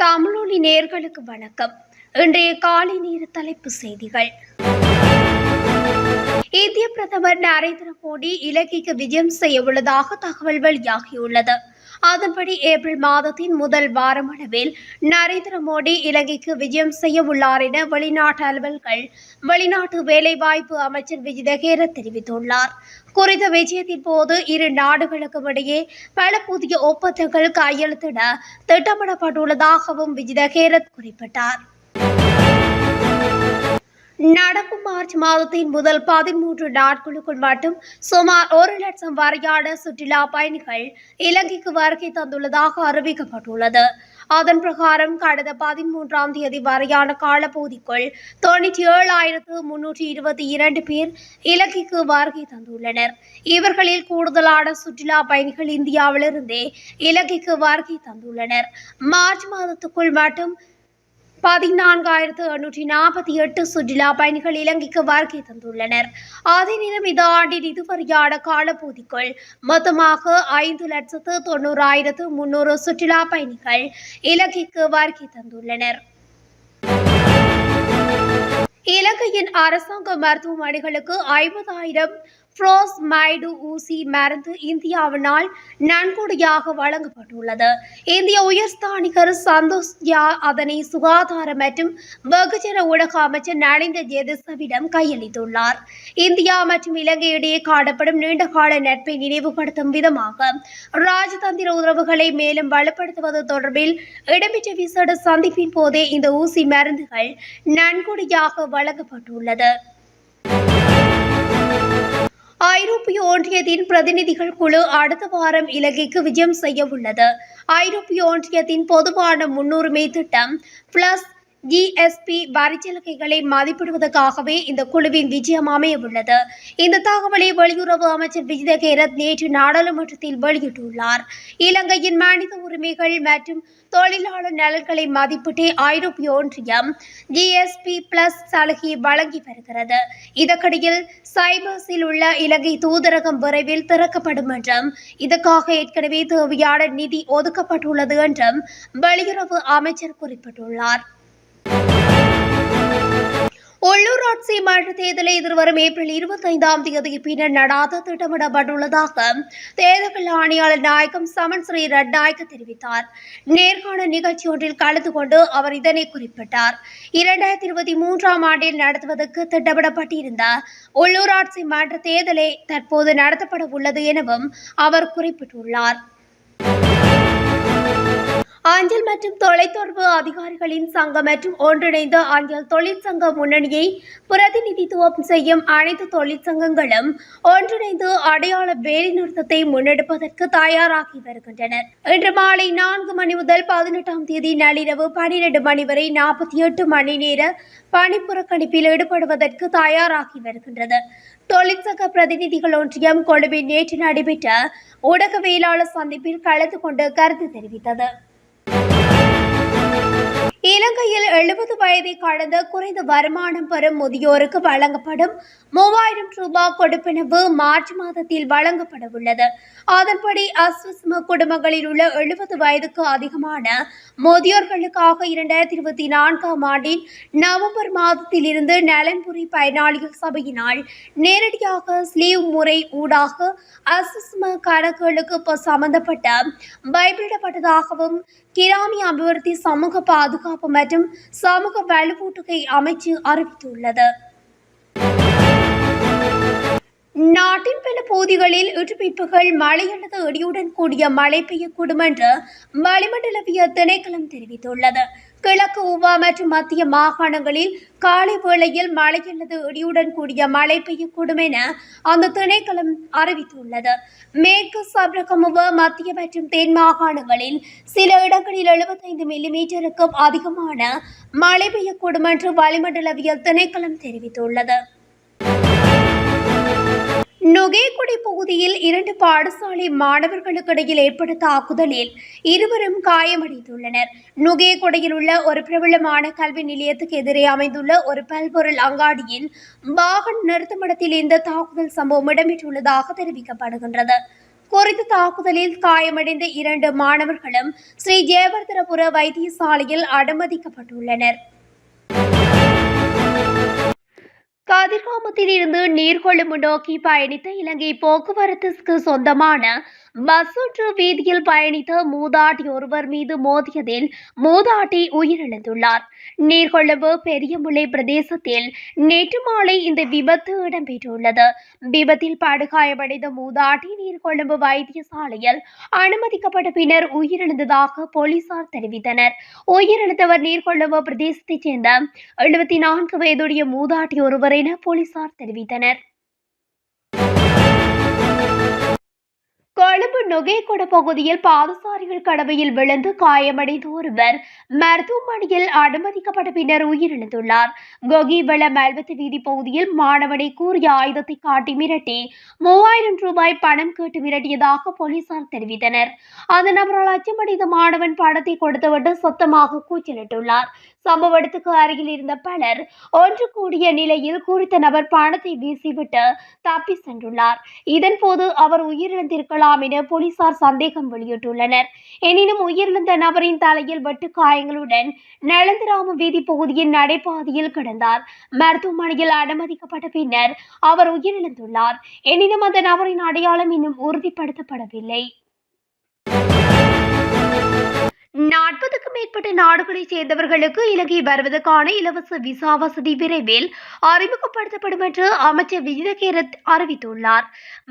தமிழொலி நேயர்களுக்கு வணக்கம். இன்றைய காலை நேர தலைப்புச் செய்திகள். இந்திய பிரதமர் நரேந்திர மோடி இலங்கைக்கு விஜயம் செய்ய உள்ளதாக தகவல் வெளியாகியுள்ளது. அதன்படி ஏப்ரல் மாதத்தின் முதல் வாரமளவில் நரேந்திர மோடி இலங்கைக்கு விஜயம் செய்ய உள்ளார் என வெளிநாட்டு அலுவல்கள் வெளிநாட்டு வேலைவாய்ப்பு அமைச்சர் விஜித ஹேரத் தெரிவித்துள்ளார். குறித்த விஜயத்தின் போது இரு நாடுகளுக்கும் இடையே பல புதிய ஒப்பந்தங்கள் கையெழுத்திட திட்டமிடப்பட்டுள்ளதாகவும் விஜித ஹேரத் குறிப்பிட்டார். நடப்பு மார்ச் மாதத்தின் முதல் 13 நாட்களுக்குள் மட்டும் சுமார் 1 லட்சம் வரையான சுற்றுலா பயணிகள் இலங்கைக்கு வருகை தந்துள்ளதாக அறிவிக்கப்பட்டுள்ளது. அதன் பிரகாரம் கடந்த 13ஆம் தேதி வரையான காலப்பகுதிக்குள் 97,322 பேர் இலங்கைக்கு வருகை தந்துள்ளனர். இவர்களில் கூடுதலான சுற்றுலா பயணிகள் இந்தியாவிலிருந்தே இலங்கைக்கு வருகை தந்துள்ளனர். மார்ச் மாதத்துக்குள் மட்டும் 14,848 சுற்றுலா பயணிகள் இலங்கைக்கு வருகை தந்துள்ளனர். அதே நேரம் இந்த ஆண்டின் இதுவரையான காலப்பகுதிக்குள் மொத்தமாக 5,90,300 சுற்றுலா பயணிகள் இலங்கைக்கு வருகை தந்துள்ளனர். இலங்கையின் அரசாங்க மருத்துவமனைகளுக்கு 50,000 புரோஸ்மைடு ஊசி மருந்து இந்தியாவினால் நன்கொடையாக வழங்கப்பட்டுள்ளது. இந்திய உயர்ஸ்தானிகர் சந்தோஷ் ஜா அதனை சுகாதார மற்றும் வெகுஜன ஊடக அமைச்சர் நலிந்த ஜெயதிசவிடம் கையளித்துள்ளார். இந்தியா மற்றும் இலங்கை இடையே காணப்படும் நீண்டகால நட்பை நினைவுபடுத்தும் விதமாக ராஜதந்திர உறவுகளை மேலும் வலுப்படுத்துவது தொடர்பில் இடம்பெற்ற விசேட சந்திப்பின் போதே இந்த ஊசி மருந்துகள் நன்கொடையாக வழங்கப்பட்டுள்ளது. ஐரோப்பிய ஒன்றியத்தின் பிரதிநிதிகள் குழு அடுத்த வாரம் இலங்கைக்கு விஜயம் செய்ய உள்ளது. ஐரோப்பிய ஒன்றியத்தின் பொதுவான முன்னுரிமை திட்டம் பிளஸ் ஜிஎஸ்பி வரிச்சலுகைகளை மதிப்பிடுவதற்காகவே இந்த குழுவின் விஜயம் அமைய உள்ளது. இந்த தகவலை வெளியுறவு அமைச்சர் விஜித ஹேரத் நேற்று நாடாளுமன்றத்தில் வெளியிட்டுள்ளார். இலங்கையின் மனித உரிமைகள் மற்றும் தொழிலாளர் நலன்களை மதிப்பிட்டே ஐரோப்பிய ஒன்றியம் ஜிஎஸ்பி பிளஸ் சலுகை வழங்கி வருகிறது. இதற்கிடையில் சைப்ரஸில் உள்ள இலங்கை தூதரகம் விரைவில் திறக்கப்படும் என்றும் இதற்காக ஏற்கனவே தேவையான நிதி ஒதுக்கப்பட்டுள்ளது என்றும் வெளியுறவு அமைச்சர் குறிப்பிட்டுள்ளார். உள்ளூராட்சி மன்ற தேர்தலை எதிர்வரும் ஏப்ரல் 25ஆம் தேதிக்கு பின்னர் நடாத்த திட்டமிடப்பட்டுள்ளதாக தேர்தல் ஆணையாளர் நாயகம் சமன் ஸ்ரீ ரட்நாயக்க தெரிவித்தார். நேர்காணல் நிகழ்ச்சி ஒன்றில் கலந்து கொண்டு அவர் இதனை குறிப்பிட்டார். 2023ஆம் ஆண்டில் நடத்துவதற்கு திட்டமிடப்பட்டிருந்த உள்ளூராட்சி மன்ற தேர்தலை தற்போது நடத்தப்பட உள்ளது எனவும் அவர் குறிப்பிட்டுள்ளார். அஞ்சல் மற்றும் தொலைத்தொடர்பு அதிகாரிகளின் சங்கம் மற்றும் ஒன்றிணைந்த அஞ்சல் தொழிற்சங்க முன்னணியை பிரதிநிதித்துவம் செய்யும் அனைத்து தொழிற்சங்கங்களும் ஒன்றிணைந்து அடையாள வேலைநிறுத்தத்தை முன்னெடுப்பதற்கு தயாராகி வருகின்றனர். இன்று மாலை 4 மணி முதல் 18ஆம் தேதி நள்ளிரவு 12 மணி வரை 48 மணி நேர பணிப்புறக்கணிப்பில் ஈடுபடுவதற்கு தயாராகி வருகின்றது. தொழிற்சங்க பிரதிநிதிகள் ஒன்றியம் கொழும்பில் நேற்று நடைபெற்ற ஊடகவியலாளர் சந்திப்பில் கலந்து கொண்டு கருத்து தெரிவித்தது. இலங்கையில் 70 வயதை கடந்த குறைந்த வருமானம் பெறும் முதியோருக்கு வழங்கப்படும் 3000 ரூபாய் கொடுப்பனவு மார்ச் மாதத்தில் வழங்கப்பட உள்ளது. அதன்படி அஸ்வஸ்ம குடும்பங்களில் உள்ள 70 வயதுக்கு அதிகமான முதியோர்களுக்காக 2024ஆம் ஆண்டின் நவம்பர் மாதத்தில் இருந்து நலன்புரி பயனாளிகள் சபையினால் நேரடியாக ஸ்லீவ் முறை ஊடாக அஸ்வஸ்ம கணக்குகளுக்கு சம்பந்தப்பட்ட பைபிளிடப்பட்டதாகவும் கிராமிய அபிவிருத்தி சமூக பாதுகாப்பு மற்றும் சமூக வலுவூட்டுகை அமைச்சு அறிவித்துள்ளது. நாட்டின் பல பகுதிகளில் இன்று பிற்பகல் மழை அல்லது இடியுடன் கூடிய மழை பெய்யக்கூடும் என்று வளிமண்டலவிய திணைக்களம் தெரிவித்துள்ளது. கிழக்கு ஊவா மற்றும் மத்திய மாகாணங்களில் காலை வேளையில் மழை அல்லது இடியுடன் கூடிய மழை பெய்யக்கூடும் என அந்த திணைக்களம் அறிவித்துள்ளது. மேற்கு சப்ரகமுவ மத்திய மற்றும் தென் மாகாணங்களில் சில இடங்களில் 75 மில்லிமீட்டருக்கும் அதிகமான மழை பெய்யக்கூடும் என்று வளிமண்டலவியல் திணைக்களம் தெரிவித்துள்ளது. நுகேகுடி பகுதியில் 2 பாடசாலை மாணவர்களுக்கு இடையில் ஏற்பட்ட தாக்குதலில் இருவரும் காயமடைந்துள்ளனர். நுகேகுடியில் உள்ள ஒரு பிரபலமான கல்வி நிலையத்துக்கு எதிரே அமைந்துள்ள ஒரு பல்பொருள் அங்காடியின் வாகன நிறுத்துமிடத்தில் இந்த தாக்குதல் சம்பவம் இடம்பெற்றுள்ளதாக தெரிவிக்கப்படுகின்றது. குறித்த தாக்குதலில் காயமடைந்த 2 மாணவர்களும் ஸ்ரீ ஜெயவர்தனபுர வைத்தியசாலையில் அனுமதிக்கப்பட்டுள்ளனர். கதிர்காமத்தில் இருந்து நீர்கொழும்பு நோக்கி பயணித்த இலங்கை போக்குவரத்துக்கு சொந்தமான பஸ் ஒன்று வீதியில் பயணித்த மூதாட்டி ஒருவர் மீது மோதியதில் மூதாட்டி உயிரிழந்துள்ளார். நீர்கொழும்பு பெரியமுல்லை பிரதேசத்தில் நேற்று மாலை இந்த விபத்து இடம்பெற்றுள்ளது. விபத்தில் படுகாயமடைந்த மூதாட்டி நீர்கொழும்பு வைத்தியசாலையில் அனுமதிக்கப்பட்ட பின்னர் உயிரிழந்ததாக போலீசார் தெரிவித்தனர். உயிரிழந்தவர் நீர்கொழும்பு பிரதேசத்தைச் சேர்ந்த 74 வயதுடைய மூதாட்டி ஒருவர் என போலீசார் தெரிவித்தனர். கொழும்பு நுகேகொட பகுதியில் பாதசாரிகள் கடவையில் விழுந்து காயமடைந்த ஒருவர் மருத்துவமனையில் அனுமதிக்கப்பட்ட பின்னர் உயிரிழந்துள்ளார். கொகிவெள மல்வத்து வீதி பகுதியில் மாணவனை கூறிய ஆயுதத்தை காட்டி மிரட்டி 3000 ரூபாய் பணம் கேட்டு மிரட்டியதாக போலீசார் தெரிவித்தனர். அந்த நபரால் அச்சமடைந்த மாணவன் பணத்தை கொடுத்துவிட்டு சத்தமாக கூச்சலிட்டுள்ளார். சம்பவ இடத்துக்கு அருகில் இருந்த பலர் ஒன்று கூடிய நிலையில் குறித்த நபர் பணத்தை வீசிவிட்டு தப்பி சென்றுள்ளார். இதன்போது அவர் உயிரிழந்திருக்கலாம் என போலீசார் சந்தேகம் வெளியிட்டுள்ளனர். எனினும் உயிரிழந்த நபரின் தலையில் வெட்டு காயங்களுடன் நலந்திராம வீதி பகுதியின் நடைபாதையில் கிடந்தார். மருத்துவமனையில் அனுமதிக்கப்பட்ட பின்னர் அவர் உயிரிழந்துள்ளார். எனினும் அந்த நபரின் அடையாளம் இன்னும் உறுதிப்படுத்தப்படவில்லை. 40க்கும் மேற்பட்ட நாடுகளைச் சேர்ந்தவர்களுக்கு இலங்கை வருவதற்கான இலவச விசா வசதி விரைவில் அறிமுகப்படுத்தப்படும் என்று அமைச்சர் விஜிதகேரத் அறிவித்துள்ளார்.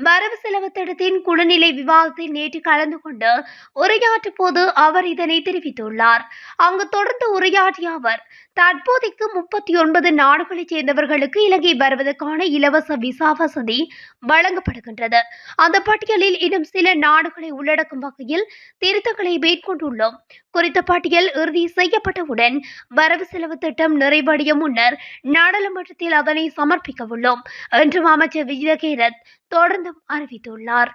வரவு செலவு திட்டத்தின் குழுநிலை விவாதத்தில் நேற்று கலந்து கொண்டு உரையாற்றும் போது அவர் இதனை தெரிவித்துள்ளார். அங்கு தொடர்ந்து உரையாற்றிய அவர், தற்போதைக்கு 39 நாடுகளைச் சேர்ந்தவர்களுக்கு இலங்கை வருவதற்கான இலவச விசா வசதி வழங்கப்படுகின்றது. அந்த பட்டியலில் இன்னும் சில நாடுகளை உள்ளடக்கும் வகையில் திருத்தங்களை மேற்கொண்டுள்ளோம். குறித்த பட்டியல் இறுதி செய்யப்பட்டவுடன் வரவு செலவு திட்டம் நிறைவடைய முன்னர் நாடாளுமன்றத்தில் அதனை சமர்ப்பிக்க உள்ளோம் என்றும் அமைச்சர் விஜிதகேரத் தொடர்ந்தும் அறிவித்துள்ளார்.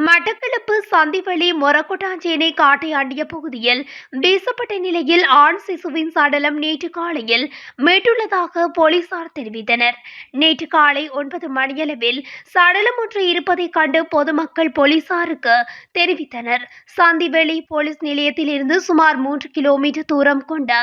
மட்டக்களப்பு சந்திவெளி மொரக்கொட்டாஞ்சேனை காட்டை அண்டிய பகுதியில் வீசப்பட்ட நிலையில் ஆண் சிசுவின் சடலம் நேற்று காலையில் மீட்டுள்ளதாக போலீசார் தெரிவித்தனர். நேற்று காலை 9 மணியளவில் சடலம் ஒன்று இருப்பதை கண்டு பொதுமக்கள் போலீசாருக்கு தெரிவித்தனர். சந்திவெளி போலீஸ் நிலையத்தில் இருந்து சுமார் 3 கிலோமீட்டர் தூரம் கொண்ட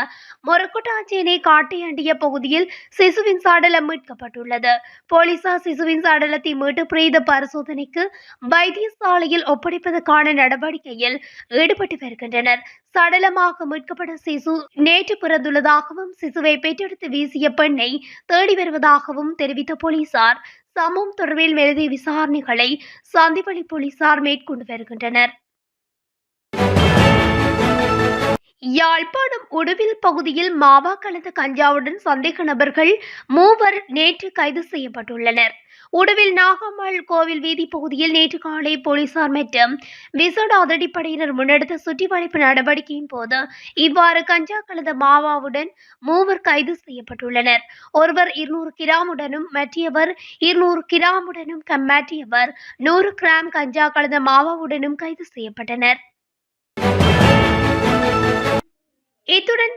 மொரக்கொட்டாஞ்சேனை காட்டை அண்டிய பகுதியில் சிசுவின் சடலம் மீட்கப்பட்டுள்ளது. போலீசார் சிசுவின் சடலத்தை மீட்டு பிரேத பரிசோதனைக்கு வைத்தியசாலையில் ஒப்படைப்பதற்கான நடவடிக்கையில் ஈடுபட்டு வருகின்றனர். சடலமாக மீட்கப்பட்ட சிசு நேற்று பிறந்துள்ளதாகவும் சிசுவை பெற்றெடுத்து வீசிய பெண்ணை தேடி வருவதாகவும் தெரிவித்த போலீசார் சம்பவம் தொடர்பில் மேலதிக விசாரணைகளை சந்திவெளி போலீசார் மேற்கொண்டு வருகின்றனர். யாழ்ப்பாணம் உடுவில் பகுதியில் மாவா கலந்த கஞ்சாவுடன் சந்தேக நபர்கள் 3 நேற்று கைது செய்யப்பட்டுள்ளனர். உடுவில் நாகம்மாள் கோவில் வீதி பகுதியில் நேற்று காலை போலீசார் மற்றும் விசேட அதிரடிப்படையினர் முன்னெடுத்த சுற்றிவளைப்பு நடவடிக்கையின் போது இவ்வாறு கஞ்சா கலந்த மாவாவுடன் 3 கைது செய்யப்பட்டுள்ளனர். ஒருவர் 200 கிராமுடனும் மற்றவர் 200 கிராமுடனும் மற்றவர் 100 கிராம் கஞ்சா கலந்த மாவாவுடனும் கைது செய்யப்பட்டனர். இத்துடன்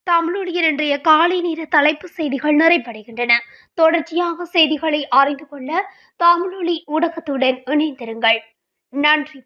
தமிழொலியின் இன்றைய காலை நேர தலைப்பு செய்திகள் நிறைவடைகின்றன. தொடர்ச்சியாக செய்திகளை அறிந்து கொள்ள தமிழொலி ஊடகத்துடன் இணைந்திருங்கள். நன்றி.